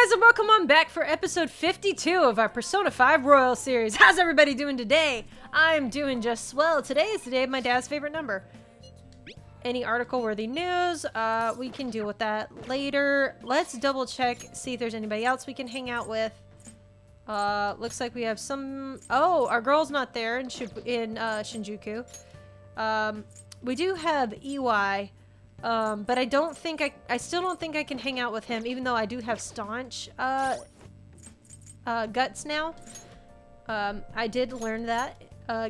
guys, and welcome on back for episode 52 of our Persona 5 Royal series. How's everybody doing today? I'm doing just swell. Today is the day of my dad's favorite number. Any article-worthy news, we can deal with that later. Let's double check, see if there's anybody else we can hang out with. Looks like we have some... Oh, our girl's not there in Shinjuku. We do have EY. But I don't think I still don't think I can hang out with him, even though I do have staunch, guts now. I did learn that,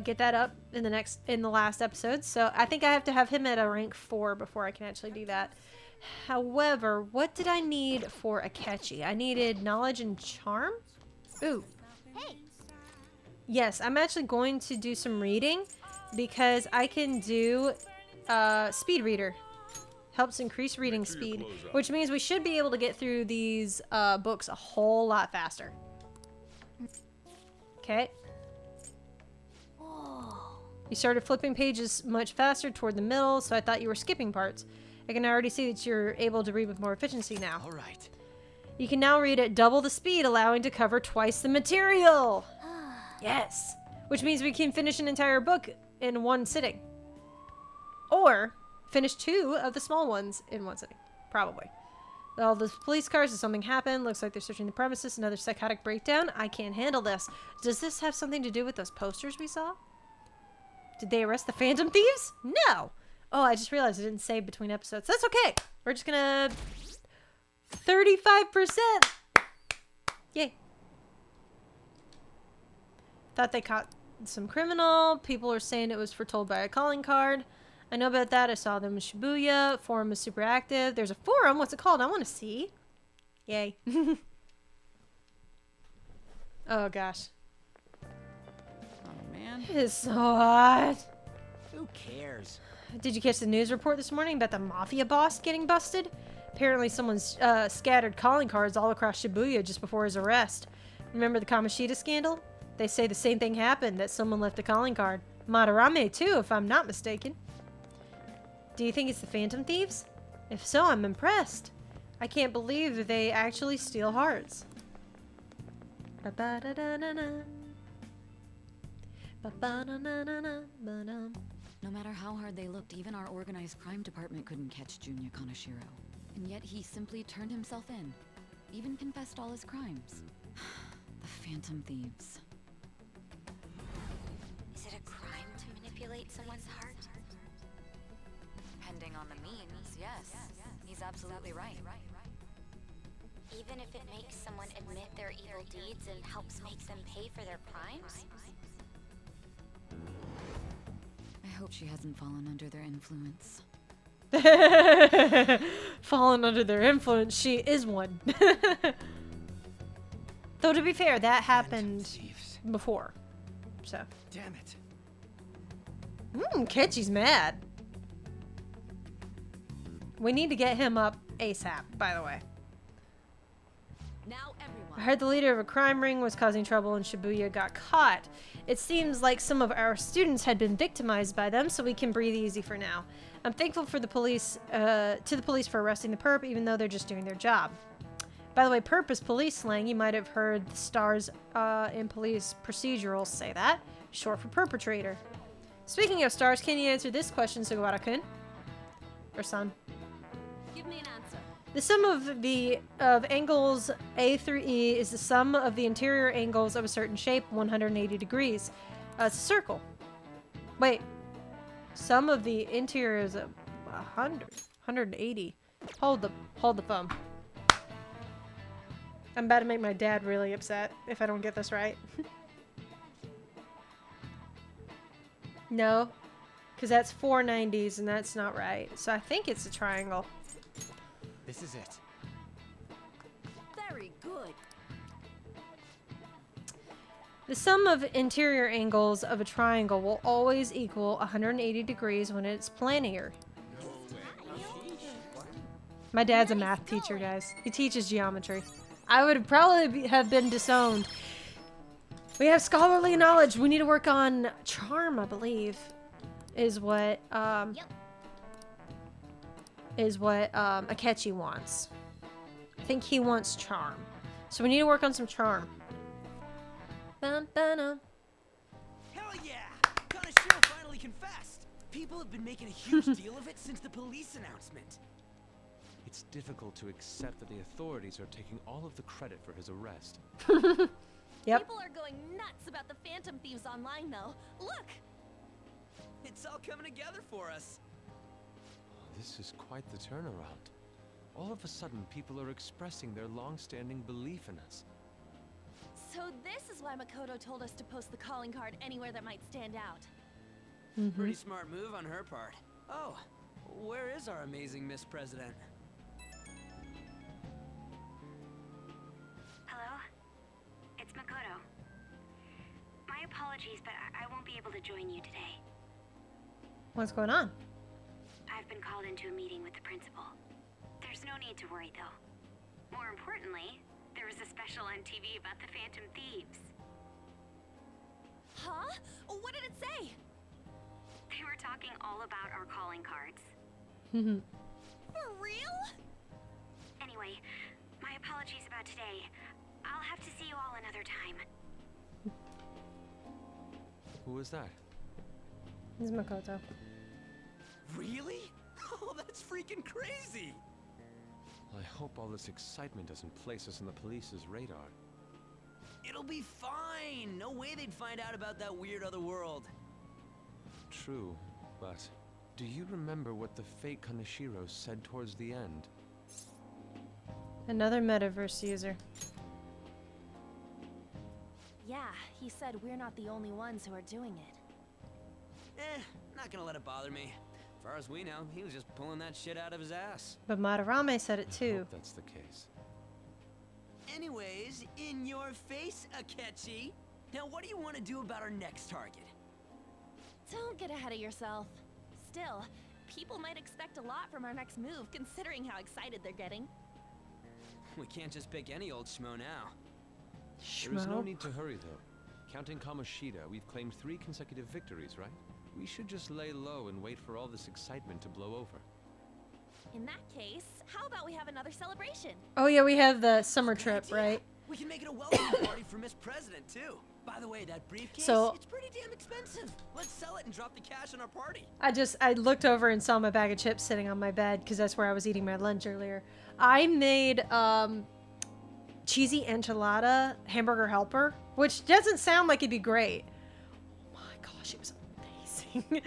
get that up in the last episode. So I think I have to have him at a rank 4 before I can actually do that. However, what did I need for Akechi? I needed knowledge and charm? Ooh. Hey. Yes, I'm actually going to do some reading because I can do, speed reader. Helps increase reading speed, which means we should be able to get through these books a whole lot faster. Okay. You started flipping pages much faster toward the middle, so I thought you were skipping parts. I can already see that you're able to read with more efficiency now. All right. You can now read at double the speed, allowing to cover twice the material. Yes. Which means we can finish an entire book in one sitting. Or... finish 2 of the small ones in one sitting. Probably. All the police cars, something happened. Looks like they're searching the premises. Another psychotic breakdown. I can't handle this. Does this have something to do with those posters we saw? Did they arrest the Phantom Thieves? No! Oh, I just realized I didn't save between episodes. That's okay. We're just gonna... 35%! Yay. Thought they caught some criminal. People are saying it was foretold by a calling card. I know about that. I saw them in Shibuya. Forum is super active. There's a forum. What's it called? I want to see. Yay. Oh, gosh. Oh, man. It is so hot. Who cares? Did you catch the news report this morning about the mafia boss getting busted? Apparently someone's scattered calling cards all across Shibuya just before his arrest. Remember the Kamoshida scandal? They say the same thing happened, that someone left a calling card. Madarame, too, if I'm not mistaken. Do you think it's the Phantom Thieves? If so, I'm impressed. I can't believe that they actually steal hearts. No matter how hard they looked, even our organized crime department couldn't catch Junior Kaneshiro. And yet he simply turned himself in. Even confessed all his crimes. The Phantom Thieves. Is it a crime to manipulate someone's heart? Depending on the means, yes. He's absolutely right. Even if it makes someone admit their evil deeds and helps make them pay for their crimes? I hope she hasn't fallen under their influence. Fallen under their influence. She is one. Though to be fair, that happened before. So. Damn it. Ketchy's mad. We need to get him up ASAP, by the way. Now everyone. I heard the leader of a crime ring was causing trouble in Shibuya got caught. It seems like some of our students had been victimized by them, so we can breathe easy for now. I'm thankful for the police, to the police for arresting the perp, even though they're just doing their job. By the way, perp is police slang. You might have heard the stars in police procedurals say that. Short for perpetrator. Speaking of stars, can you answer this question, Sugawara-kun? Or son? Give me an answer. The sum of angles A through E is the sum of the interior angles of a certain shape, 180 degrees. It's a circle. Wait. Sum of the interior is 180. Hold the phone. I'm about to make my dad really upset if I don't get this right. No, because that's 490s and that's not right. So I think it's a triangle. This is it. Very good. The sum of interior angles of a triangle will always equal 180 degrees when it's planar. My dad's a math teacher, guys. He teaches geometry. I would probably have been disowned. We have scholarly knowledge. We need to work on charm, I believe, is what Akechi wants. I think he wants charm. So we need to work on some charm. Bum, ba-dum. Hell yeah! Kaneshiro finally confessed! People have been making a huge deal of it since the police announcement. It's difficult to accept that the authorities are taking all of the credit for his arrest. Yep. People are going nuts about the Phantom Thieves online, though. Look! It's all coming together for us. This is quite the turnaround. All of a sudden, people are expressing their long-standing belief in us. So this is why Makoto told us to post the calling card anywhere that might stand out. Pretty smart move on her part. Oh, where is our amazing Miss President? Hello? It's Makoto. My apologies, but I won't be able to join you today. What's going on? I've been called into a meeting with the principal. There's no need to worry, though. More importantly, there was a special on TV about the Phantom Thieves. Huh? What did it say? They were talking all about our calling cards. For real? Anyway, my apologies about today. I'll have to see you all another time. Who is that? This is Makoto. Really? Oh, that's freaking crazy! I hope all this excitement doesn't place us on the police's radar. It'll be fine! No way they'd find out about that weird other world. True, but do you remember what the fake Kaneshiro said towards the end? Another metaverse user. Yeah, he said we're not the only ones who are doing it. Not gonna let it bother me. As far as we know, he was just pulling that shit out of his ass. But Madarame said it I too. hope that's the case. Anyways, in your face, Akechi. Now what do you want to do about our next target? Don't get ahead of yourself. Still, people might expect a lot from our next move, considering how excited they're getting. We can't just pick any old schmo now. There is no Schmo. need to hurry, though. Counting Kamoshida, we've claimed 3 consecutive victories, right? We should just lay low and wait for all this excitement to blow over. In that case, how about we have another celebration? Oh yeah, we have the summer Good trip, idea. right? We can make it a welcome party for Miss President, too. By the way, that briefcase, So- it's pretty damn expensive. Let's sell it and drop the cash on our party. I looked over and saw my bag of chips sitting on my bed because that's where I was eating my lunch earlier. I made cheesy enchilada hamburger helper, which doesn't sound like it'd be great. Oh my gosh, it was amazing.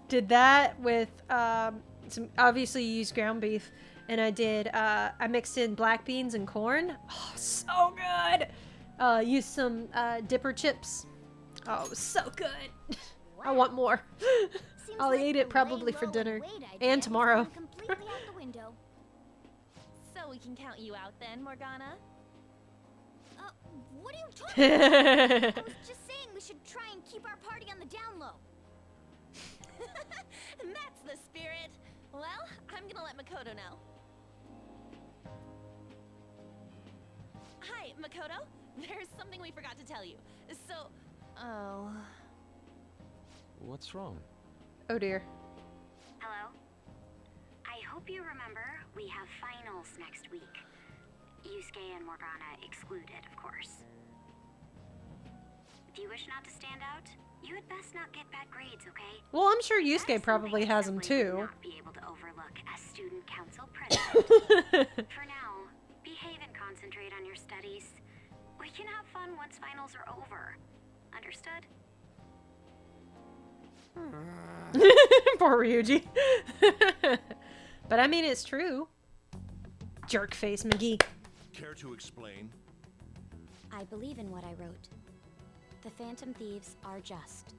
Did that with some, obviously you use ground beef, and I mixed in black beans and corn. Oh, so good. Used some dipper chips. Oh, it was so good. I want more. Seems I'll like eat the it probably lay for low dinner wait idea and has tomorrow. gone completely out the window. So we can count you out then, Morgana? What are you talking about? I I was just saying we should try and keep our party on the down low. That's the spirit. Well, I'm gonna let Makoto know. Hi, Makoto. There's something we forgot to tell you. So, oh. What's wrong? Oh dear. Hello? I hope you remember we have finals next week. Yusuke and Morgana excluded, of course. If you wish not to stand out, you had best not get bad grades, okay? Well, I'm sure That is Yusuke probably something I has them simply would too. not be able to overlook as student council president. For now, behave and concentrate on your studies. We can have fun once finals are over. Understood? Poor Ryuji. But I mean, it's true. Jerk face McGee. Care to explain? I believe in what I wrote. The Phantom Thieves are just.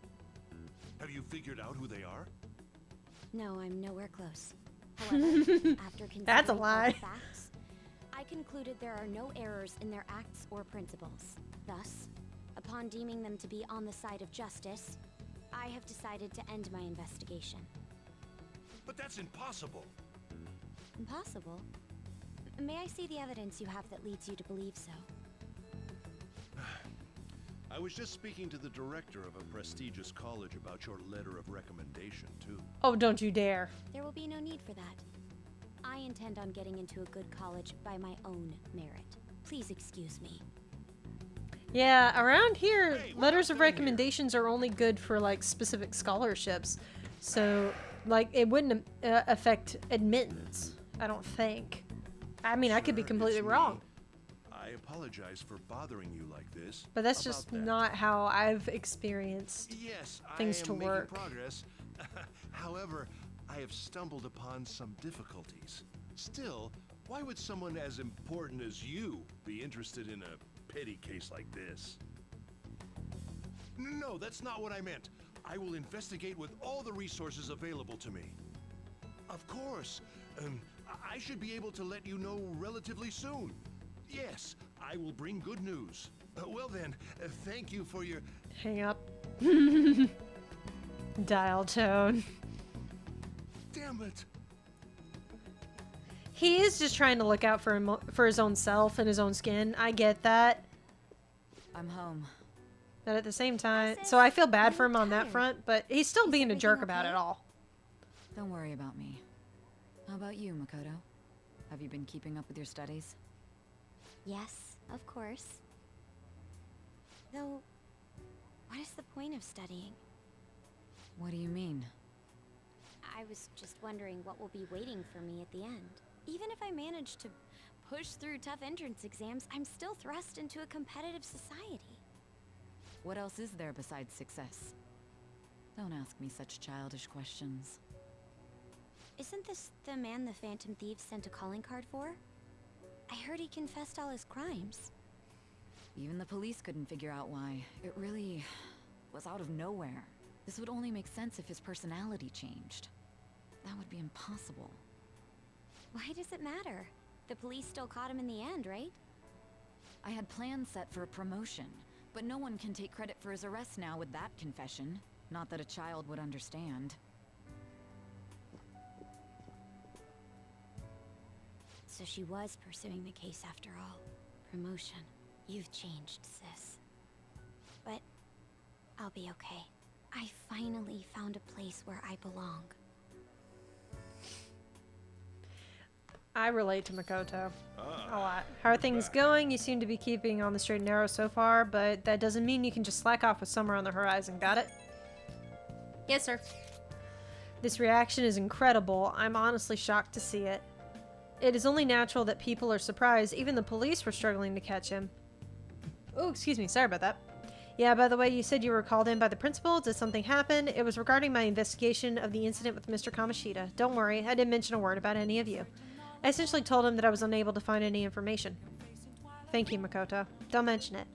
Have you figured out who they are? No, I'm nowhere close. However, after considering That's a all the lie. facts, I concluded there are no errors in their acts or principles. Thus, upon deeming them to be on the side of justice, I have decided to end my investigation. But that's impossible. Impossible? May I see the evidence you have that leads you to believe so? I was just speaking to the director of a prestigious college about your letter of recommendation, too. Oh, don't you dare. There will be no need for that. I intend on getting into a good college by my own merit. Please excuse me. Yeah, around here, Hey, what letters of happened here? recommendations are only good for like specific scholarships. So, like, it wouldn't affect admittance, I don't think. I mean, I could be Sir, completely it's me. wrong, I apologize for bothering you like this. but that's About just that. not how I've experienced. Yes, things I am to making work. progress. However, I have stumbled upon some difficulties. Still, why would someone as important as you be interested in a petty case like this? No, that's not what I meant. I will investigate with all the resources available to me. Of course. I should be able to let you know relatively soon. Yes, I will bring good news. Well then, thank you for your... Hang up. Dial tone. Damn it! He is just trying to look out for his own self and his own skin. I get that. I'm home. But at the same time, Sis, so I feel bad you for him look on that tired. front, but he's still Is being a everything jerk about okay? it all. Don't worry about me. How about you, Makoto? Have you been keeping up with your studies? Yes, of course. Though, what is the point of studying? What do you mean? I was just wondering what will be waiting for me at the end. Even if I manage to push through tough entrance exams, I'm still thrust into a competitive society. What else is there besides success? Don't ask me such childish questions. Isn't this the man the Phantom Thieves sent a calling card for? I heard he confessed all his crimes. Even the police couldn't figure out why. It really was out of nowhere. This would only make sense if his personality changed. That would be impossible. Why does it matter? The police still caught him in the end, right? I had plans set for a promotion, but no one can take credit for his arrest now with that confession. Not that a child would understand. So she was pursuing the case after all. Promotion. You've changed, sis. But I'll be okay. I finally found a place where I belong. I relate to Makoto a lot. How are things going? You seem to be keeping on the straight and narrow so far, but that doesn't mean you can just slack off with summer on the horizon. Got it? Yes, sir. This reaction is incredible. I'm honestly shocked to see it. It is only natural that people are surprised. Even the police were struggling to catch him. Oh, excuse me. Sorry about that. Yeah, by the way, you said you were called in by the principal. Did something happen? It was regarding my investigation of the incident with Mr. Kamoshida. Don't worry, I didn't mention a word about any of you. I essentially told him that I was unable to find any information. Thank you, Makoto. Don't mention it.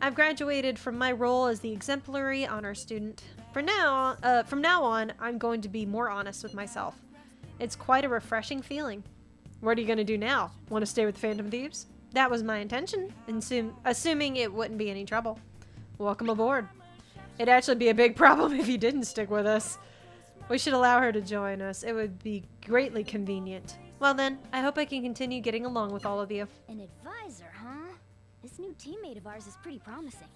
I've graduated from my role as the exemplary honor student. From now on, I'm going to be more honest with myself. It's quite a refreshing feeling. What are you going to do now? Want to stay with the Phantom Thieves? That was my intention, assuming it wouldn't be any trouble. Welcome aboard. It'd actually be a big problem if you didn't stick with us. We should allow her to join us. It would be greatly convenient. Well then, I hope I can continue getting along with all of you. An advisor, huh? This new teammate of ours is pretty promising.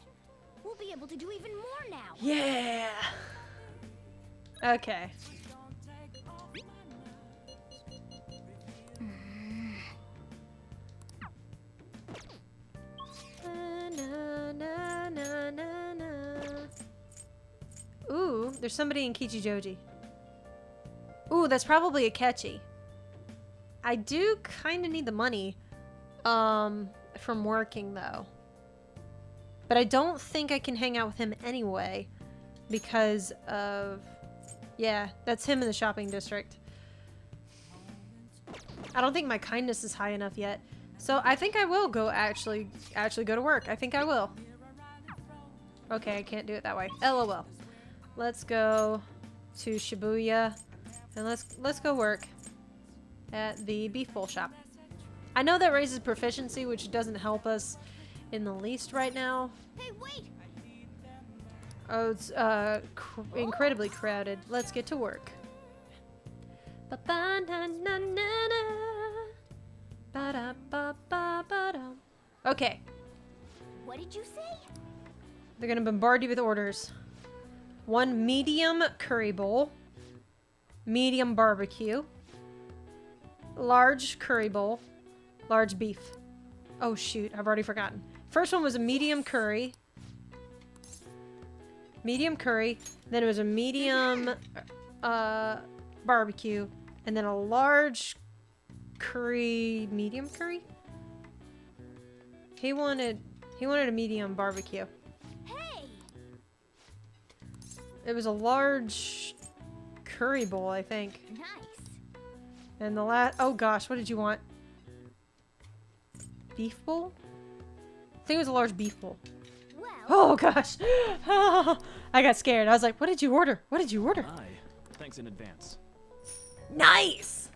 We'll be able to do even more now. Yeah! Okay. Ooh, there's somebody in Kichijoji. Ooh, that's probably a Ketchy. I do kind of need the money from working, though. But I don't think I can hang out with him anyway because of... Yeah, that's him in the shopping district. I don't think my kindness is high enough yet. So I think I will go actually go to work. I think I will. Okay, I can't do it that way. LOL. Let's go to Shibuya and let's go work at the beef bowl shop. I know that raises proficiency, which doesn't help us in the least right now. Hey, wait! Oh, it's incredibly crowded. Let's get to work. Okay. What did you say? They're gonna bombard you with orders. 1 medium curry bowl, medium barbecue, large curry bowl, large beef. Oh shoot, I've already forgotten. First one was a medium curry. Medium curry. Then it was a medium barbecue. And then a large curry. Medium curry? He wanted a medium barbecue. Hey! It was a large curry bowl, I think. Nice. And the last... Oh gosh, what did you want? Beef bowl? I think it was a large beef bowl. Well, Oh gosh. I got scared. I was like, what did you order? What did you order? Hi. Thanks in advance. Nice!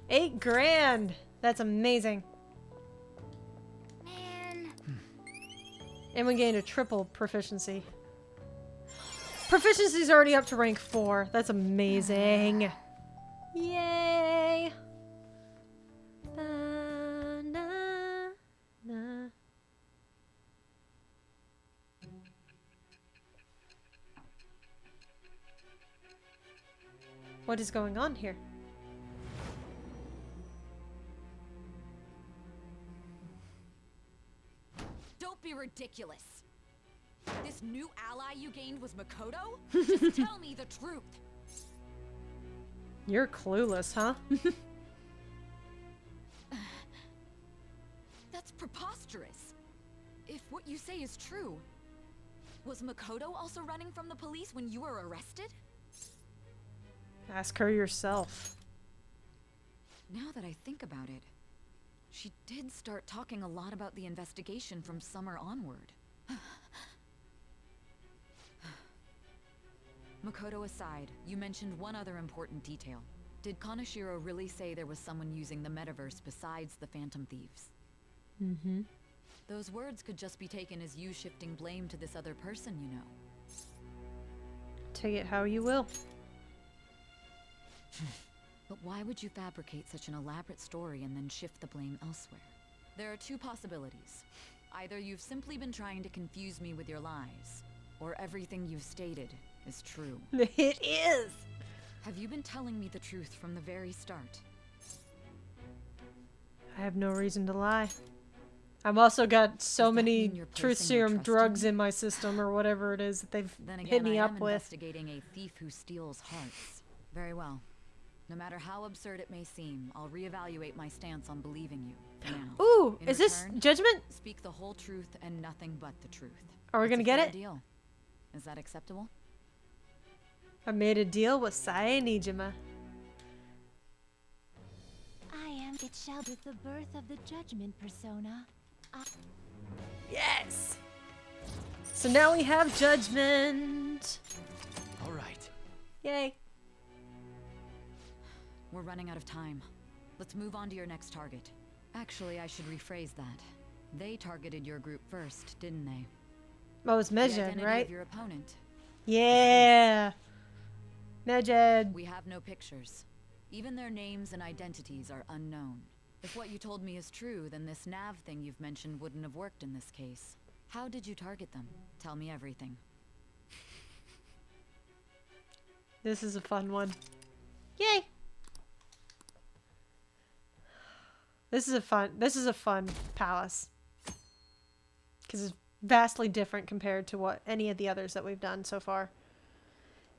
8 grand. That's amazing. Man. And we gained a triple proficiency. Proficiency's already up to rank 4. That's amazing. Yay! Na, na, na. What is going on here? Don't be ridiculous. This new ally you gained was Makoto? Just tell me the truth. You're clueless, huh? That's preposterous. If what you say is true, was Makoto also running from the police when you were arrested? Ask her yourself. Now that I think about it, she did start talking a lot about the investigation from summer onward. Makoto aside, you mentioned one other important detail. Did Kaneshiro really say there was someone using the metaverse besides the Phantom Thieves? Mm-hmm. Those words could just be taken as you shifting blame to this other person, you know. Take it how you will. But why would you fabricate such an elaborate story and then shift the blame elsewhere? There are two possibilities. Either you've simply been trying to confuse me with your lies, or everything you've stated is true. It is! Have you been telling me the truth from the very start? I have no reason to lie. I've also got so Does that many mean you're truth placing your serum trust in drugs me? in my system or whatever it is that they've Then hit again, me I up am with. investigating a thief who steals hearts. Very well. No matter how absurd it may seem, I'll reevaluate my stance on believing you. For now. Ooh, In is this return, judgment? Speak the whole truth and nothing but the truth. Are we It's gonna a get fair it? Deal. Is that acceptable? I made a deal with Saya Nijima. I am. It shall with the birth of the judgment persona. Yes! So now we have judgment. All right. Yay. We're running out of time. Let's move on to your next target. Actually, I should rephrase that. They targeted your group first, didn't they? Oh, it's The Mejed, identity right? of your opponent. Yeah! Mejed. We have no pictures. Even their names and identities are unknown. If what you told me is true, then this nav thing you've mentioned wouldn't have worked in this case. How did you target them? Tell me everything. This is a fun one. Yay! This is a fun palace. Because it's vastly different compared to what any of the others that we've done so far.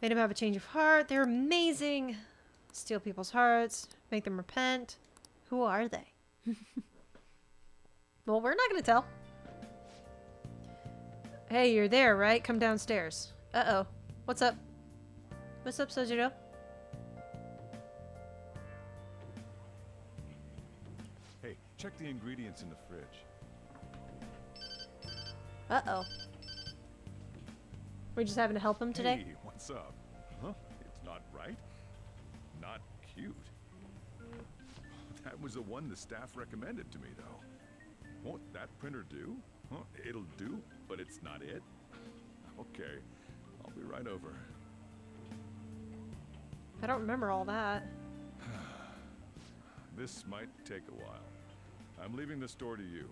Made them have a change of heart. They're amazing. Steal people's hearts. Make them repent. Who are they? Well, we're not going to tell. Hey, you're there, right? Come downstairs. Uh-oh. What's up? What's up, Sojiro? Hey, check the ingredients in the fridge. Uh-oh. We're just having to help him today? Hey, what's up? Huh? It's not right? Not cute. That was the one the staff recommended to me, though. Won't that printer do? Huh? It'll do, but it's not it? Okay, I'll be right over. I don't remember all that. This might take a while. I'm leaving the store to you.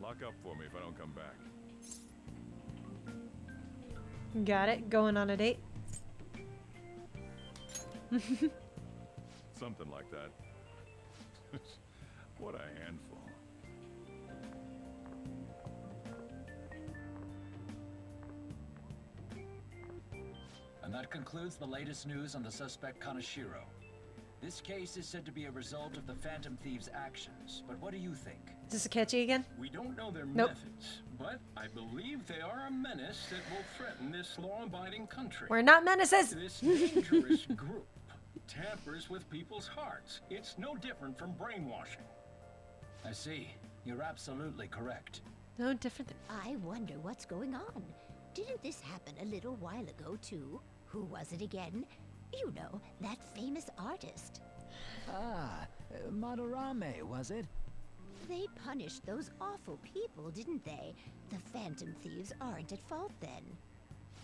Lock up for me if I don't come back. Got it. Going on a date. Something like that. What a handful. that concludes the latest news on the suspect Kaneshiro. This case is said to be a result of the Phantom Thieves' actions, but what do you think? Is this a catchy again? We don't know their Nope. methods, but I believe they are a menace that will threaten this law-abiding country. We're not menaces! This dangerous group tampers with people's hearts. It's no different from brainwashing. I see. You're absolutely correct. No different than... I wonder what's going on. Didn't this happen a little while ago, too? Who was it again? You know, that famous artist. Ah, Madarame, was it? They punished those awful people, didn't they? The Phantom Thieves aren't at fault then.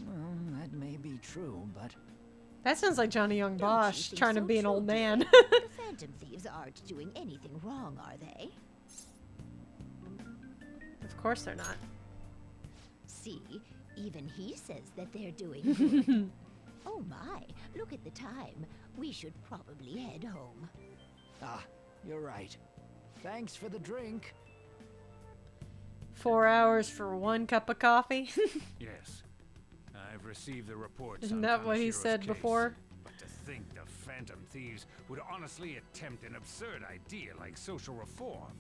Well, that may be true, but... That sounds like Johnny Young Bosch think trying to so be an too, old man. The Phantom Thieves aren't doing anything wrong, are they? Of course they're not. See, even he says that they're doing good. Oh my, look at the time. We should probably head home. Ah, you're right. Thanks for the drink. 4 hours for 1 cup of coffee? Yes. I've received the reports. Isn't on that what he Kaneshiro's said case, before? But to think the Phantom Thieves would honestly attempt an absurd idea like social reform.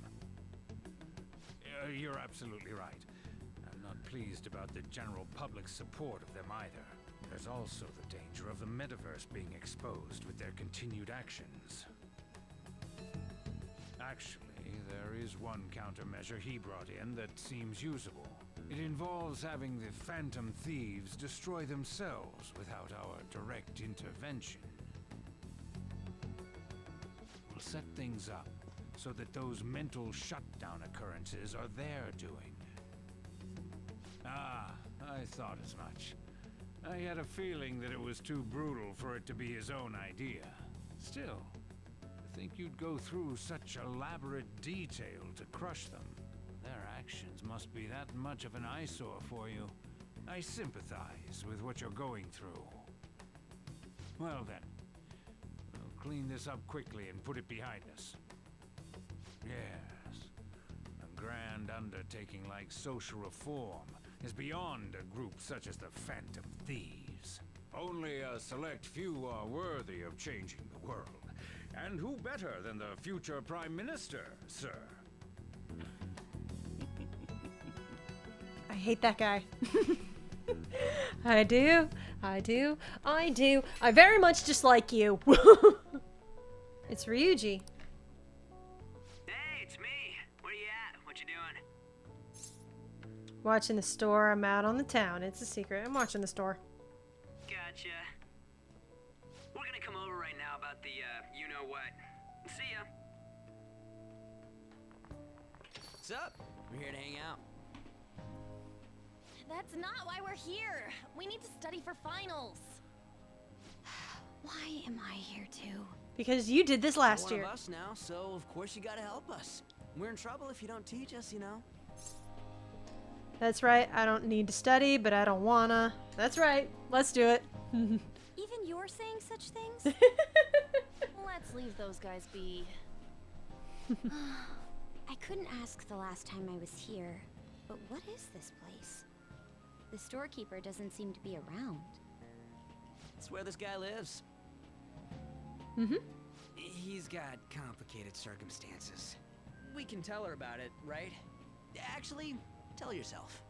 You're absolutely right. I'm not pleased about the general public's support of them either. There's also the danger of the metaverse being exposed with their continued actions. Actually, there is one countermeasure he brought in that seems usable. It involves having the Phantom Thieves destroy themselves without our direct intervention. We'll set things up so that those mental shutdown occurrences are their doing. Ah, I thought as much. I had a feeling that it was too brutal for it to be his own idea. Still, to think you'd go through such elaborate detail to crush them. Their actions must be that much of an eyesore for you. I sympathize with what you're going through. Well then, we'll clean this up quickly and put it behind us. Yes, a grand undertaking like social reform is beyond a group such as the Phantom Thieves. Only a select few are worthy of changing the world. And who better than the future Prime Minister, sir? I hate that guy. I do. I very much dislike you. It's Ryuji. Hey, it's me. Where you at? What you doing? Watching the store. I'm out on the town. It's a secret. I'm watching the store. Gotcha. We're gonna come over right now about the, you-know-what. See ya. What's up? We're here to hang out. That's not why we're here. We need to study for finals. Why am I here too? Because you did this last You're year. one of us now, so of course you gotta help us. We're in trouble if you don't teach us, you know. That's right. I don't need to study, but I don't wanna. That's right. Let's do it. Even you're saying such things? Let's leave those guys be. I couldn't ask the last time I was here, but what is this place? The storekeeper doesn't seem to be around. It's where this guy lives. Mm-hmm. He's got complicated circumstances. We can tell her about it, right? Actually, tell yourself.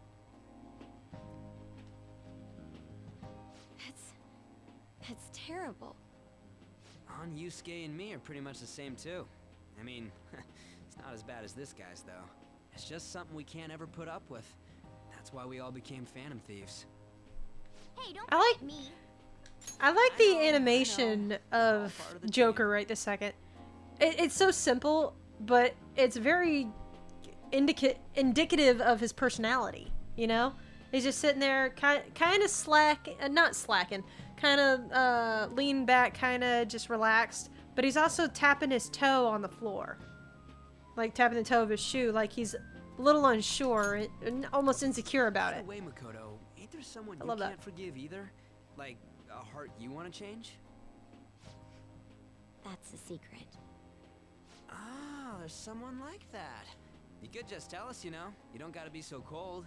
That's terrible. On Yusuke and me are pretty much the same too. I mean, it's not as bad as this guy's though. It's just something we can't ever put up with. That's why we all became Phantom Thieves. Hey, don't I like- forget me. I like the animation of Joker right this second. It's so simple, but it's very indicative of his personality, you know? He's just sitting there kind of not slacking, kind of lean back, kind of just relaxed, but he's also tapping his toe on the floor. Like tapping the toe of his shoe, like he's a little unsure and almost insecure about it. Wait, Makoto, ain't there someone I you love that. can't forgive either? Like a heart you want to change? That's a secret. Ah, there's someone like that. You could just tell us, you know. You don't gotta be so cold.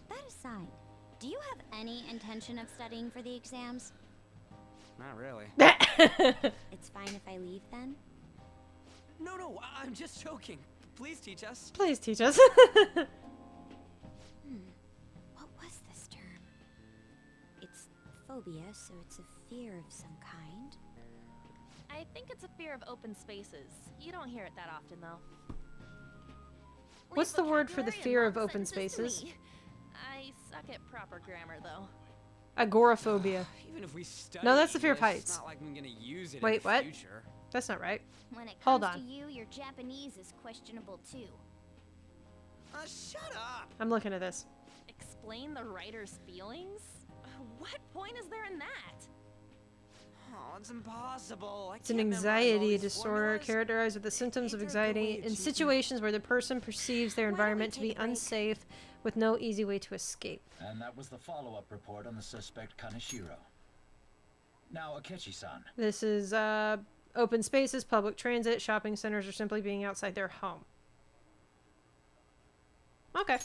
That aside, Do you have any intention of studying for the exams? Not really. It's fine if I leave then? No, I'm just joking. Please teach us. Please teach us. What was this term? It's phobia, so it's a fear of some kind. I think it's a fear of open spaces. You don't hear it that often, though. What's the word for the fear of open spaces? I suck at proper grammar, though. Agoraphobia. Even if we study No, that's the fear of English, heights. It's not like I'm gonna use it Wait, in the what? future. That's not right. When it Hold comes on. to you, your Japanese is questionable too. Shut up. I'm looking at this. Explain the writer's feelings? What point is there in that? Oh, it's impossible. It's an anxiety disorder characterized with the symptoms of anxiety in situations where the person perceives their environment to be unsafe with no easy way to escape. And that was the follow-up report on the suspect Kaneshiro. Now, Akechi-san. This is open spaces, public transit, shopping centers, or simply being outside their home. Okay.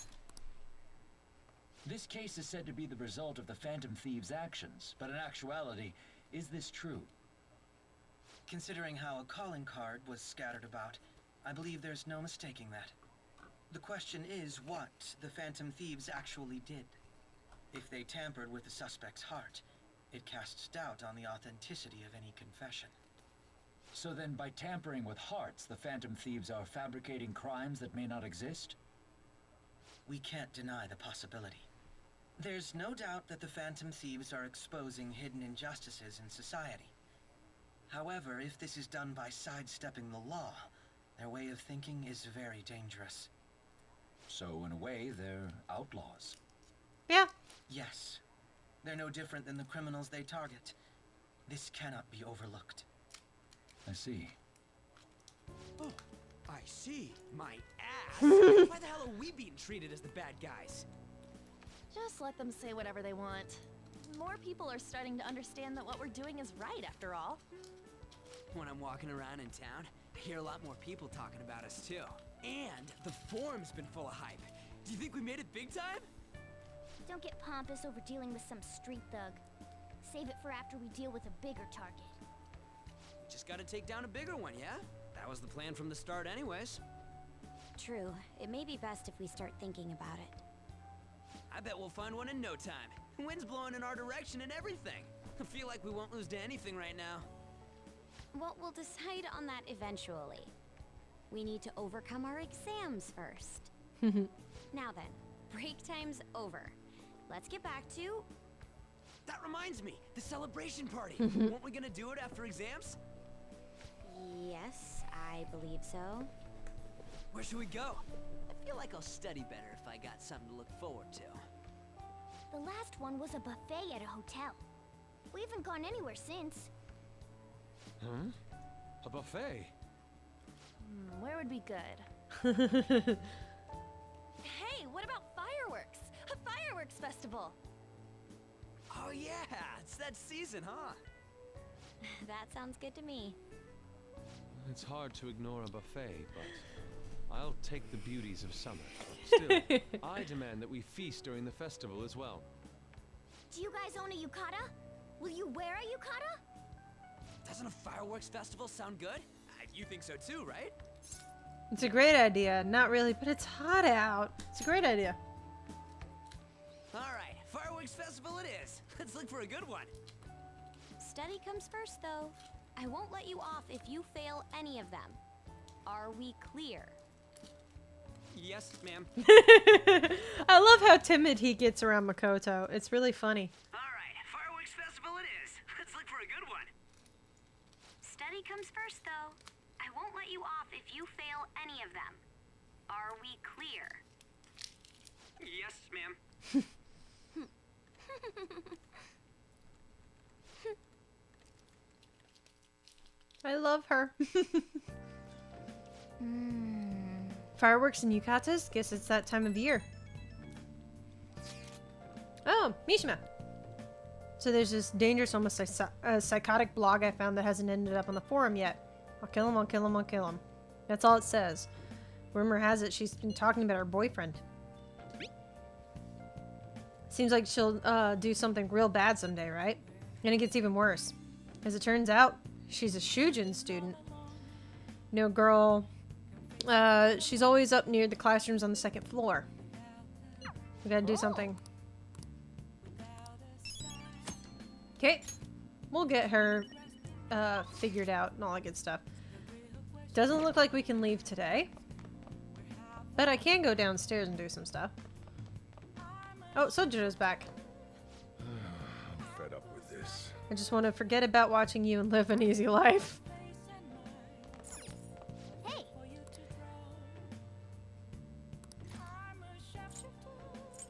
This case is said to be the result of the Phantom Thieves' actions, but in actuality, is this true? Considering how a calling card was scattered about, I believe there's no mistaking that. The question is what the Phantom Thieves actually did. If they tampered with the suspect's heart, it casts doubt on the authenticity of any confession. So then, by tampering with hearts, the Phantom Thieves are fabricating crimes that may not exist? We can't deny the possibility. There's no doubt that the Phantom Thieves are exposing hidden injustices in society. However, if this is done by sidestepping the law, their way of thinking is very dangerous. So, in a way, they're outlaws. Yeah. Yes. They're no different than the criminals they target. This cannot be overlooked. I see. Oh, I see. My ass. Why the hell are we being treated as the bad guys? Just let them say whatever they want. More people are starting to understand that what we're doing is right, after all. When I'm walking around in town, I hear a lot more people talking about us too. And the forum's been full of hype. Do you think we made it big time? Don't get pompous over dealing with some street thug. Save it for after we deal with a bigger target. Just gotta take down a bigger one, yeah? That was the plan from the start anyways. True. It may be best if we start thinking about it. I bet we'll find one in no time. Wind's blowing in our direction and everything. I feel like we won't lose to anything right now. Well, we'll decide on that eventually. We need to overcome our exams first. Now then, break time's over. Let's get back to... That reminds me, the celebration party. Weren't we gonna do it after exams? Yes, I believe so. Where should we go? I feel like I'll study better if I got something to look forward to. The last one was a buffet at a hotel. We haven't gone anywhere since. Huh? A buffet? Where would be good? Hey, what about fireworks? A fireworks festival! Oh yeah, it's that season, huh? That sounds good to me. It's hard to ignore a buffet, but I'll take the beauties of summer. Still, I demand that we feast during the festival as well. Do you guys own a yukata? Will you wear a yukata? Doesn't a fireworks festival sound good? You think so too, right? It's a great idea. Not really, but it's hot out. It's a great idea. Alright, fireworks festival it is. Let's look for a good one. Study comes first, though. I won't let you off if you fail any of them. Are we clear? Yes, ma'am. I love how timid he gets around Makoto. It's really funny. Alright, fireworks festival it is. Let's look for a good one. Study comes first, though. I won't let you off if you fail any of them. Are we clear? Yes, ma'am. I love her. Fireworks and yukatas? Guess it's that time of year. Oh, Mishima. So there's this dangerous, almost psychotic blog I found that hasn't ended up on the forum yet. I'll kill him, I'll kill him, I'll kill him. That's all it says. Rumor has it she's been talking about her boyfriend. Seems like she'll do something real bad someday, right? And it gets even worse. As it turns out, she's a Shujin student. No girl. She's always up near the classrooms on the second floor. We gotta do something. Okay. We'll get her figured out and all that good stuff. Doesn't look like we can leave today. But I can go downstairs and do some stuff. Oh, Sojiro's back. I'm fed up with this. I just want to forget about watching you and live an easy life. Hey.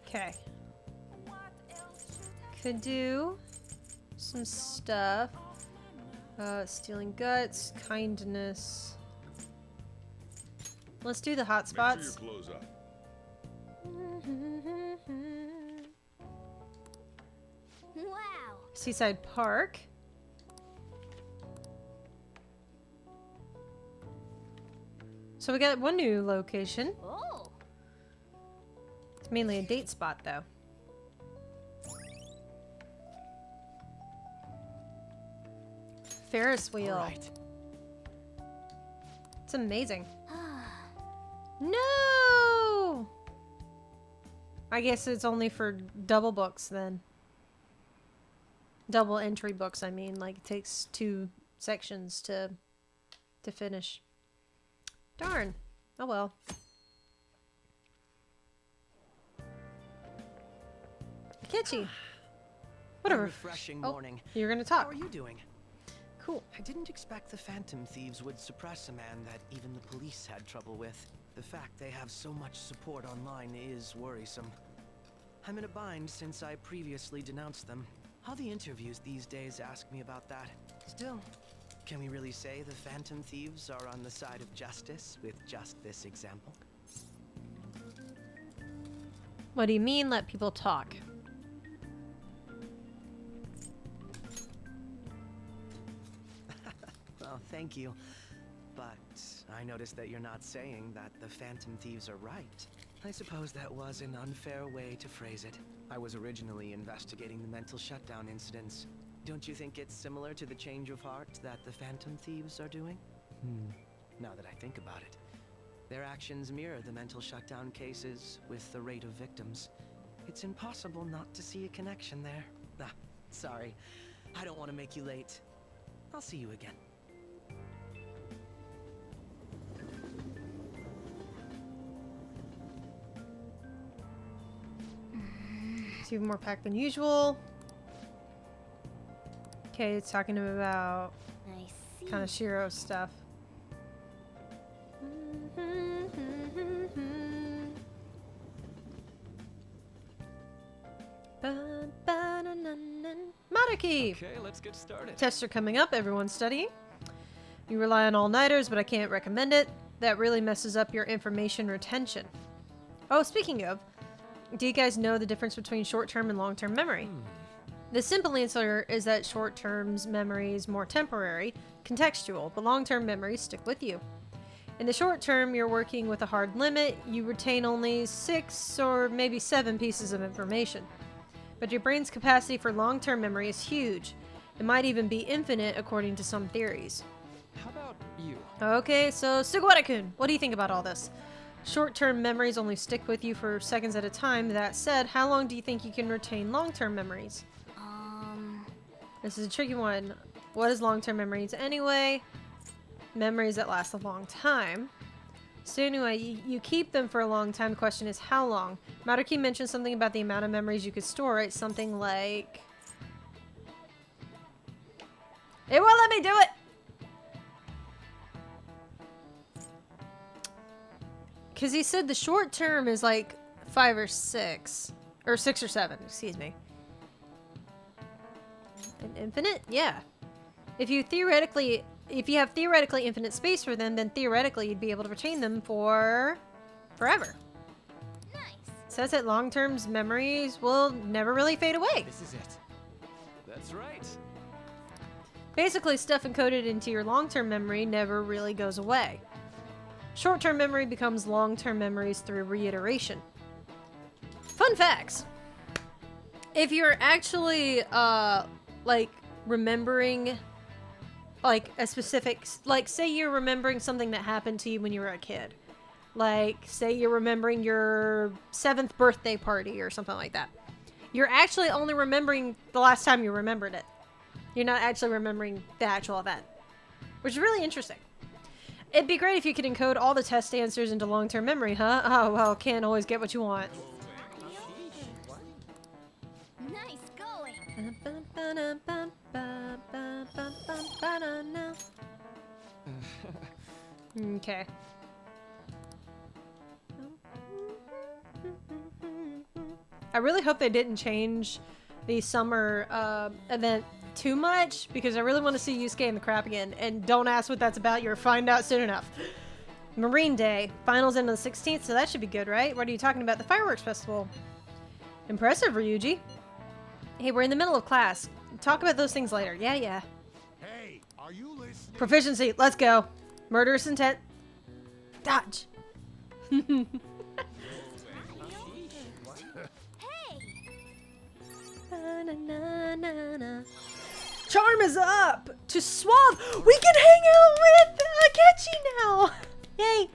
Okay. Could do some stuff. Stealing guts, kindness. Let's do the hot spots. Make sure you close up. Wow. Seaside Park. So we got one new location. Oh. It's mainly a date spot, though. Ferris wheel. All right. It's amazing. No! I guess it's only for double books then. Double entry books, I mean. Like, it takes 2 sections to finish. Darn. Oh well. Catchy. Whatever. A refreshing Oh, morning. you're gonna talk. How are you doing? Cool. I didn't expect the Phantom Thieves would suppress a man that even the police had trouble with. The fact they have so much support online is worrisome. I'm in a bind since I previously denounced them. All the interviews these days ask me about that. Still, can we really say the Phantom Thieves are on the side of justice with just this example? What do you mean, let people talk? Well, thank you. But I noticed that you're not saying that the Phantom Thieves are right. I suppose that was an unfair way to phrase it. I was originally investigating the mental shutdown incidents. Don't you think it's similar to the change of heart that the Phantom Thieves are doing? Now that I think about it, their actions mirror the mental shutdown cases with the rate of victims. It's impossible not to see a connection there. Ah, sorry. I don't want to make you late. I'll see you again. It's even more packed than usual. Okay, it's talking about Kaneshiro stuff. Maruki! Okay, let's get started. Tests are coming up, everyone's studying. You rely on all-nighters, but I can't recommend it. That really messes up your information retention. Oh, speaking of, do you guys know the difference between short-term and long-term memory? The simple answer is that short-term memory is more temporary, contextual, but long-term memories stick with you. In the short term, you're working with a hard limit. You retain only 6 or maybe 7 pieces of information. But your brain's capacity for long-term memory is huge. It might even be infinite according to some theories. How about you? Okay, so Sugawara-kun, what do you think about all this? Short-term memories only stick with you for seconds at a time. That said, how long do you think you can retain long-term memories? This is a tricky one. What is long-term memories anyway? Memories that last a long time. So anyway, you keep them for a long time. The question is how long? Maruki mentioned something about the amount of memories you could store, right? Something like... It won't let me do it! Because he said the short term is like 5 or 6. Or 6 or 7, excuse me. An infinite? Yeah. If you have theoretically infinite space for them, then theoretically you'd be able to retain them for forever. Nice. It says that long-term memories will never really fade away. This is it. That's right. Basically, stuff encoded into your long-term memory never really goes away. Short-term memory becomes long-term memories through reiteration. Fun facts. If you're actually, like, remembering, like, a specific, like, say you're remembering something that happened to you when you were a kid. Like, say you're remembering your 7th birthday party or something like that. You're actually only remembering the last time you remembered it. You're not actually remembering the actual event. Which is really interesting. It'd be great if you could encode all the test answers into long-term memory, huh? Oh, well, can't always get what you want. Nice going. Okay. I really hope they didn't change the summer event too much, because I really want to see Yusuke in the crap again. And don't ask what that's about, you'll find out soon enough. Marine Day. Finals end on the 16th, so that should be good, right? What are you talking about? The fireworks festival. Impressive, Ryuji. Hey, we're in the middle of class. Talk about those things later. Yeah, yeah. Hey, are you listening? Proficiency. Let's go. Murderous intent. Dodge. Charm is up to Suave. We can hang out with Akechi now. Yay.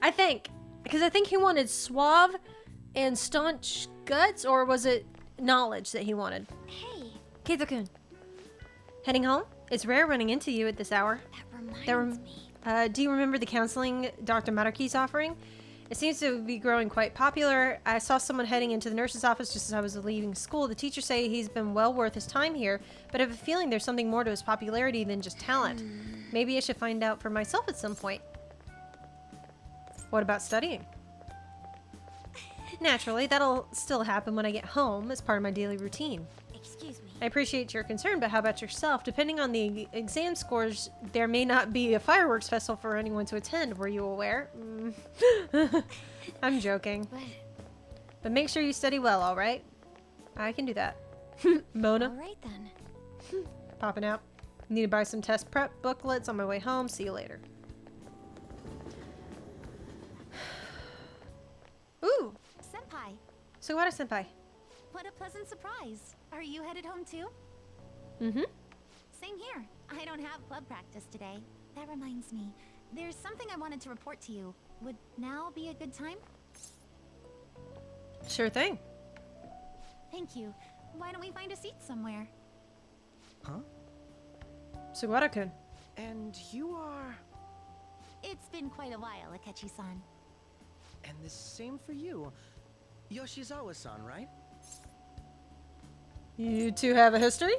I think. Because I think he wanted Suave and Staunch Guts, or was it Knowledge that he wanted? Hey. Keito-kun. Heading home? It's rare running into you at this hour. That reminds me. Do you remember the counseling Dr. Maraki's offering? It seems to be growing quite popular. I saw someone heading into the nurse's office just as I was leaving school. The teachers say he's been well worth his time here, but I have a feeling there's something more to his popularity than just talent. Maybe I should find out for myself at some point. What about studying? Naturally, that'll still happen when I get home as part of my daily routine. Excuse me. I appreciate your concern, but how about yourself? Depending on the exam scores, there may not be a fireworks festival for anyone to attend. Were you aware? I'm joking. But make sure you study well, alright? I can do that. Mona? Alright then. Popping out. Need to buy some test prep booklets on my way home. See you later. Ooh! Senpai. Sugawara Senpai. What a pleasant surprise. Are you headed home too? Mm-hmm. Same here. I don't have club practice today. That reminds me. There's something I wanted to report to you. Would now be a good time? Sure thing. Thank you. Why don't we find a seat somewhere? Huh? Sugawara-kun. And you are... It's been quite a while, Akechi-san. And the same for you. Yoshizawa-san, right? You two have a history?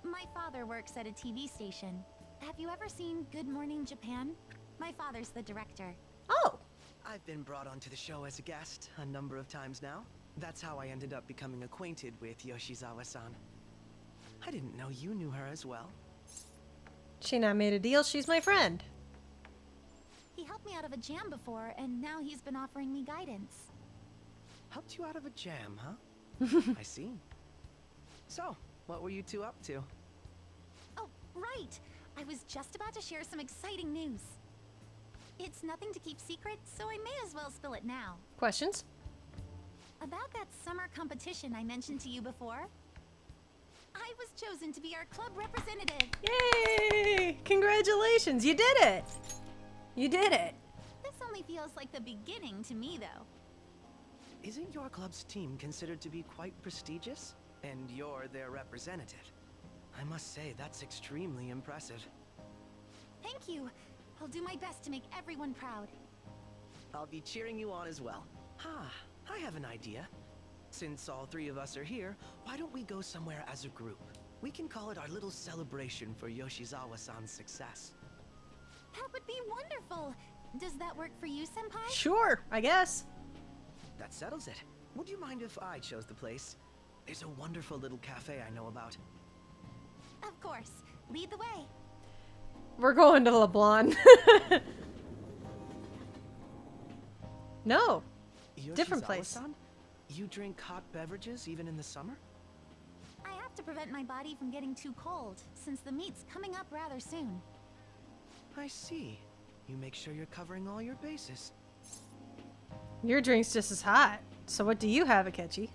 My father works at a TV station. Have you ever seen Good Morning Japan? My father's the director. Oh! I've been brought onto the show as a guest a number of times now. That's how I ended up becoming acquainted with Yoshizawa-san. I didn't know you knew her as well. She and I made a deal. She's my friend. He helped me out of a jam before, and now he's been offering me guidance. Helped you out of a jam, huh? I see. So, what were you two up to? Oh, right! I was just about to share some exciting news. It's nothing to keep secret, so I may as well spill it now. Questions? About that summer competition I mentioned to you before. I was chosen to be our club representative. Yay! Congratulations! You did it! You did it! This only feels like the beginning to me, though. Isn't your club's team considered to be quite prestigious? And you're their representative. I must say, that's extremely impressive. Thank you. I'll do my best to make everyone proud. I'll be cheering you on as well. I have an idea. Since all three of us are here, why don't we go somewhere as a group? We can call it our little celebration for Yoshizawa-san's success. That would be wonderful. Does that work for you, Senpai? Sure, I guess. That settles it. Would you mind if I chose the place? There's a wonderful little cafe I know about. Of course. Lead the way. We're going to LeBlanc. No. Different place. You drink hot beverages even in the summer? I have to prevent my body from getting too cold, since the meet's coming up rather soon. I see. You make sure you're covering all your bases. Your drink's just as hot. So what do you have, Akechi?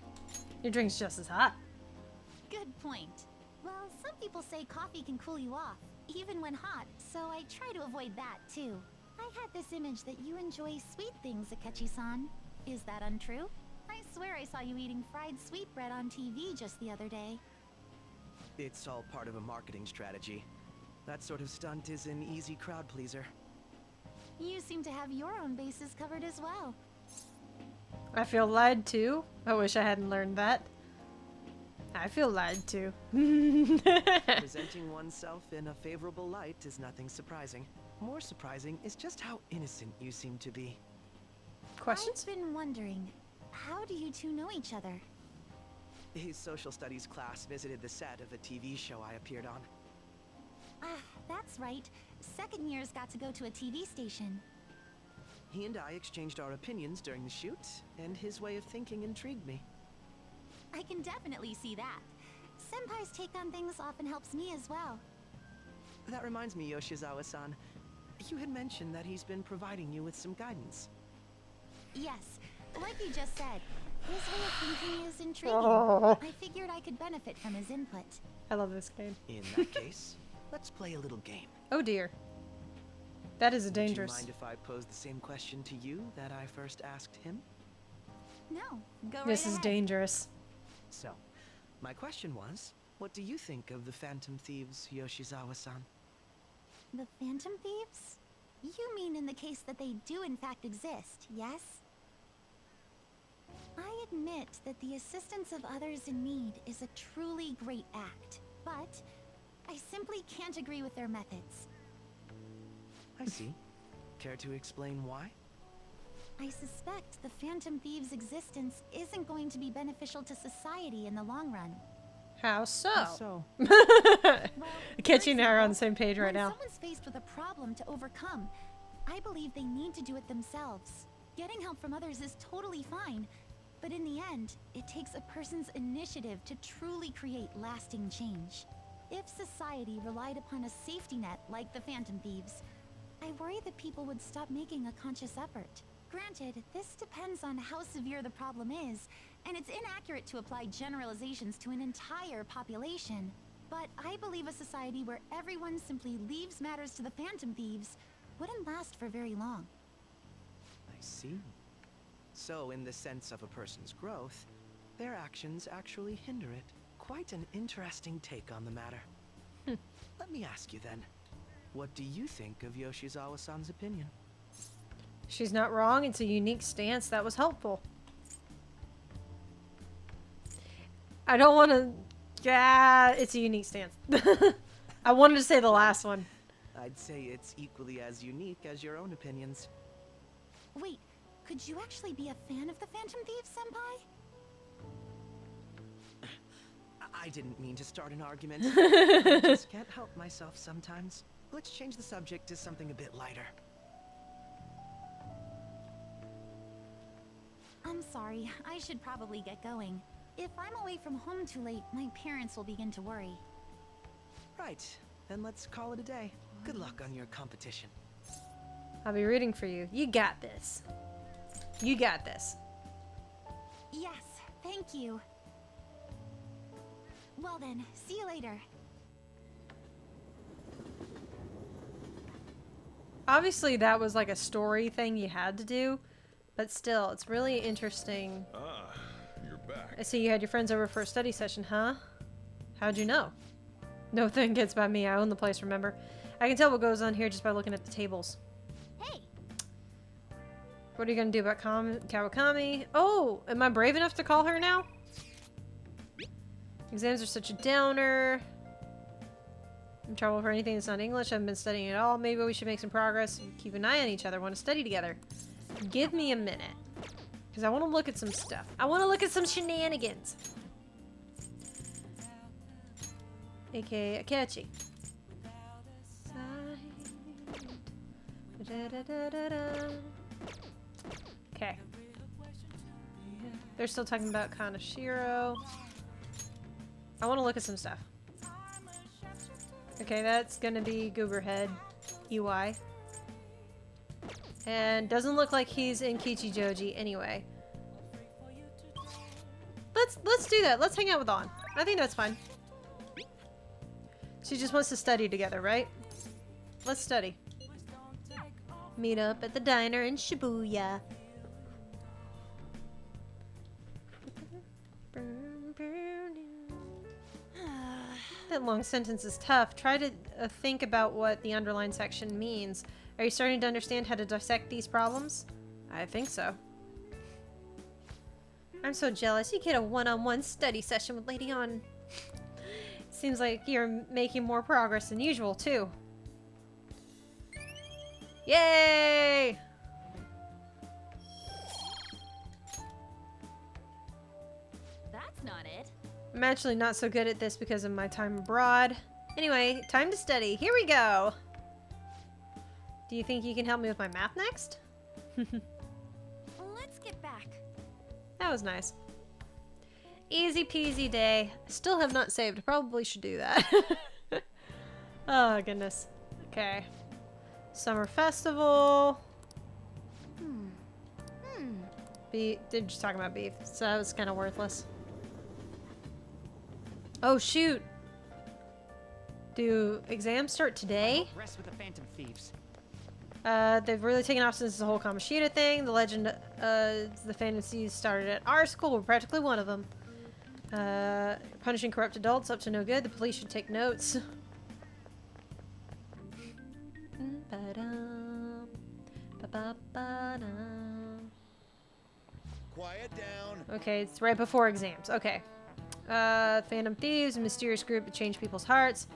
Your drink's just as hot. Good point. Well, some people say coffee can cool you off, even when hot, so I try to avoid that too. I had this image that you enjoy sweet things, Akechi-san. Is that untrue? I swear I saw you eating fried sweetbread on TV just the other day. It's all part of a marketing strategy. That sort of stunt is an easy crowd pleaser. You seem to have your own bases covered as well. I feel lied to. I wish I hadn't learned that. I feel lied to. Presenting oneself in a favorable light is nothing surprising. More surprising is just how innocent you seem to be. Questions? I've been wondering, how do you two know each other? His social studies class visited the set of a TV show I appeared on. Ah, that's right. Second years got to go to a TV station. He and I exchanged our opinions during the shoot, and his way of thinking intrigued me. I can definitely see that. Senpai's take on things often helps me as well. That reminds me, Yoshizawa-san. You had mentioned that he's been providing you with some guidance. Yes, like you just said, his way of thinking is intriguing. Oh. I figured I could benefit from his input. I love this game. In that case, let's play a little game. Oh dear. That is dangerous. Would you mind if I pose the same question to you that I first asked him? No, go right This is ahead. dangerous. So, my question was, what do you think of the Phantom Thieves, Yoshizawa-san? The Phantom Thieves? You mean in the case that they do in fact exist, yes? I admit that the assistance of others in need is a truly great act, but I simply can't agree with their methods. I see. Care to explain why? I suspect the Phantom Thieves' existence isn't going to be beneficial to society in the long run. How so? How so? Ketchy and I are on the same page right When now. someone's faced with a problem to overcome, I believe they need to do it themselves. Getting help from others is totally fine, but in the end, it takes a person's initiative to truly create lasting change. If society relied upon a safety net like the Phantom Thieves, I worry that people would stop making a conscious effort. Granted, this depends on how severe the problem is, and it's inaccurate to apply generalizations to an entire population. But I believe a society where everyone simply leaves matters to the Phantom Thieves wouldn't last for very long. I see. So, in the sense of a person's growth, their actions actually hinder it. Quite an interesting take on the matter. Let me ask you then, what do you think of Yoshizawa-san's opinion? She's not wrong. It's a unique stance. That was helpful. I don't want to... Yeah, it's a unique stance. I wanted to say the last one. I'd say it's equally as unique as your own opinions. Wait, could you actually be a fan of the Phantom Thieves, Senpai? I didn't mean to start an argument. I just can't help myself sometimes. Let's change the subject to something a bit lighter. I'm sorry, I should probably get going. If I'm away from home too late, my parents will begin to worry. Right, then let's call it a day. Good luck on your competition. I'll be rooting for you. You got this. You got this. Yes, thank you. Well then, see you later. Obviously, that was like a story thing you had to do, but still, it's really interesting. Ah, you're back. I see you had your friends over for a study session, huh? How'd you know? No thing gets by me. I own the place, remember? I can tell what goes on here just by looking at the tables. Hey! What are you gonna do about Kawakami? Oh, am I brave enough to call her now? Exams are such a downer. I'm in trouble for anything that's not English. I haven't been studying at all. Maybe we should make some progress and keep an eye on each other. Want to study together. Give me a minute. Because I want to look at some stuff. I want to look at some shenanigans. A.K.A. Akechi. Okay. They're still talking about Kaneshiro. I want to look at some stuff. Okay, that's gonna be Gooberhead, EY. And doesn't look like he's in Kichijoji anyway. Let's do that. Let's hang out with On. I think that's fine. She just wants to study together, right? Let's study. Meet up at the diner in Shibuya. That long sentence is tough. Try to think about what the underlined section means. Are you starting to understand how to dissect these problems? I think so. I'm so jealous. You get a one-on-one study session with Lady On. Seems like you're making more progress than usual, too. Yay! That's not it. I'm actually not so good at this because of my time abroad. Anyway, time to study. Here we go! Do you think you can help me with my math next? Let's get back. That was nice. Easy peasy day. Still have not saved. Probably should do that. Oh, goodness. Okay. Summer festival. Beef. They're just talking about beef, so that was kind of worthless. Oh, shoot. Do exams start today? Rest with the Phantom Thieves. They've really taken off since the whole Kamoshida thing. The legend, the fantasies started at our school. We're practically one of them. Punishing corrupt adults up to no good. The police should take notes. Quiet down. Okay, it's right before exams. Okay. Phantom Thieves, a mysterious group that changed people's hearts.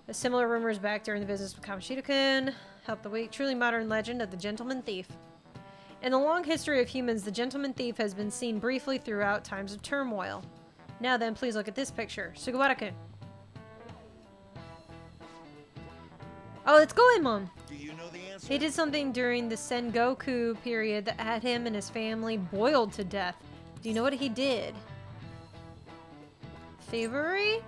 A similar rumors back during the business with Kamoshida-kun. Help the weak. Truly modern legend of the Gentleman Thief. In the long history of humans, the Gentleman Thief has been seen briefly throughout times of turmoil. Now then, please look at this picture. Sugawara-kun. Oh, it's Goemon! Do you know the answer? He did something during the Sengoku period that had him and his family boiled to death. Do you know what he did? Thievery?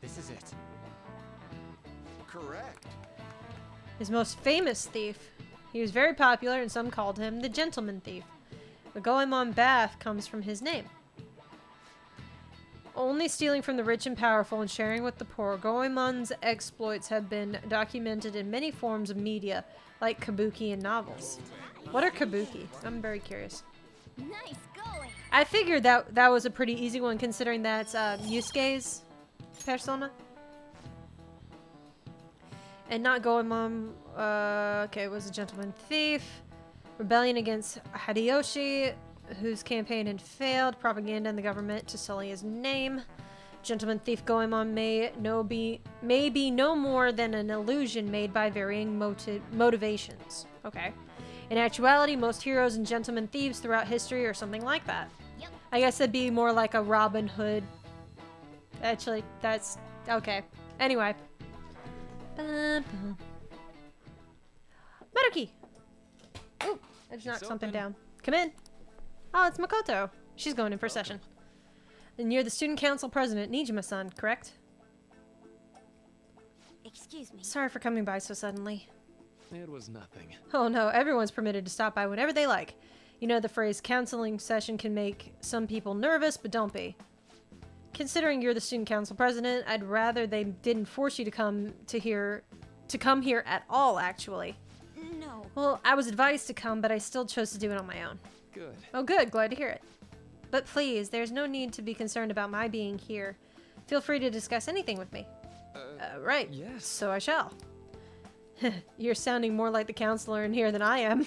This is it. Correct. His most famous thief. He was very popular and some called him the Gentleman Thief. The Goemon bath comes from his name. Only stealing from the rich and powerful and sharing with the poor, Goemon's exploits have been documented in many forms of media, like kabuki and novels. What are kabuki? I'm very curious. Nice going. I figured that was a pretty easy one considering that's Yusuke's persona. And not Goemon, okay, was a Gentleman Thief. Rebellion against Hideyoshi, whose campaign had failed. Propaganda in the government to sully his name. Gentleman Thief Goemon may be no more than an illusion made by varying motivations. Okay. In actuality, most heroes and gentleman thieves throughout history are something like that. Yep. I guess that'd be more like a Robin Hood. Actually, that's... okay. Anyway. Maruki! Oh, I just knocked something down. Come in. Oh, it's Makoto. She's going in for a session. And you're the student council president, Nijima-san, correct? Excuse me. Sorry for coming by so suddenly. It was nothing. Oh no, everyone's permitted to stop by whenever they like. You know the phrase counseling session can make some people nervous, but don't be. Considering you're the student council president, I'd rather they didn't force you to come here at all, actually. No. Well, I was advised to come, but I still chose to do it on my own. Good. Oh good, glad to hear it. But please, there's no need to be concerned about my being here. Feel free to discuss anything with me. Right. Yes. So I shall. You're sounding more like the counselor in here than I am.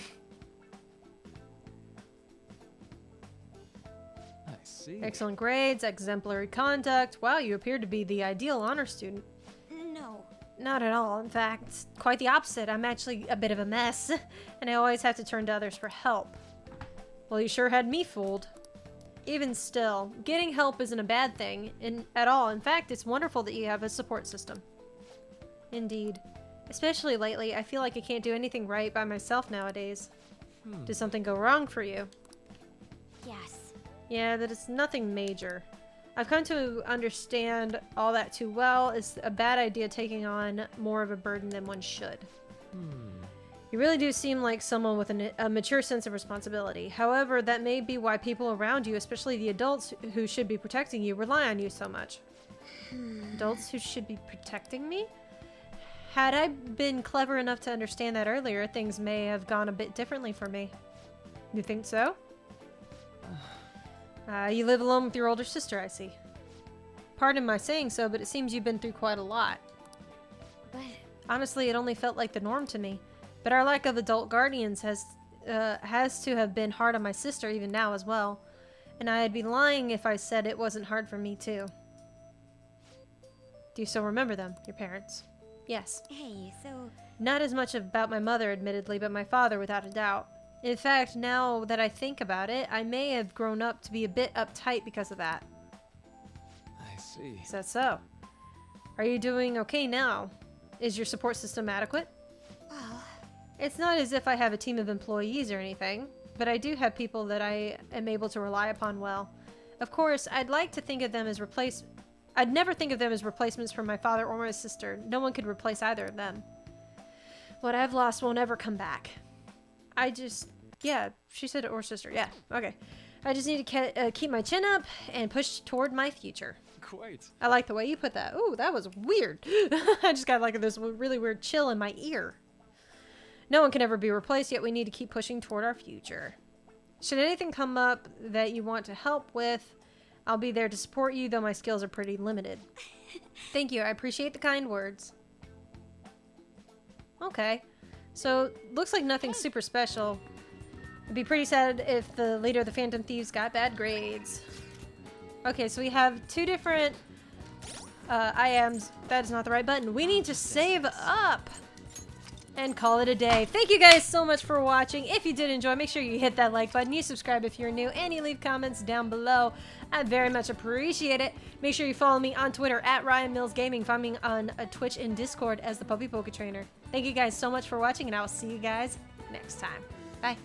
I see. Excellent grades, exemplary conduct. Wow, you appear to be the ideal honor student. No. Not at all. In fact, quite the opposite. I'm actually a bit of a mess, and I always have to turn to others for help. Well, you sure had me fooled. Even still, getting help isn't a bad thing at all. In fact, it's wonderful that you have a support system. Indeed. Especially lately, I feel like I can't do anything right by myself nowadays. Did something go wrong for you? Yes. Yeah, that is nothing major. I've come to understand all that too well. It's a bad idea taking on more of a burden than one should. You really do seem like someone with a mature sense of responsibility. However, that may be why people around you, especially the adults who should be protecting you, rely on you so much. Adults who should be protecting me? Had I been clever enough to understand that earlier, things may have gone a bit differently for me. You think so? You live alone with your older sister, I see. Pardon my saying so, but it seems you've been through quite a lot. But honestly, it only felt like the norm to me. But our lack of adult guardians has to have been hard on my sister even now as well. And I'd be lying if I said it wasn't hard for me too. Do you still remember them, your parents? Yes. hey, so Not as much about my mother, admittedly, but my father, without a doubt. In fact, now that I think about it, I may have grown up to be a bit uptight because of that. I see. Is that so? Are you doing okay now? Is your support system adequate? well, It's not as if I have a team of employees or anything, but I do have people that I am able to rely upon well. Of course, I'd like to think of them as I'd never think of them as replacements for my father or my sister. No one could replace either of them. What I've lost won't ever come back. Yeah, she said or sister. Yeah, okay. I just need to keep my chin up and push toward my future. Quite. I like the way you put that. Ooh, that was weird. I just got like this really weird chill in my ear. No one can ever be replaced, yet we need to keep pushing toward our future. Should anything come up that you want to help with, I'll be there to support you, though my skills are pretty limited. Thank you, I appreciate the kind words. Okay, so looks like nothing super special. It'd be pretty sad if the leader of the Phantom Thieves got bad grades. Okay, so we have two different IMs. That is not the right button. We need to save up and call it a day. Thank you guys so much for watching. If you did enjoy, make sure you hit that like button, you subscribe if you're new, and you leave comments down below. I very much appreciate it. Make sure you follow me on Twitter at Ryan Mills Gaming. Find me on Twitch and Discord as the Puppy Poke Trainer. Thank you guys so much for watching, and I will see you guys next time. Bye.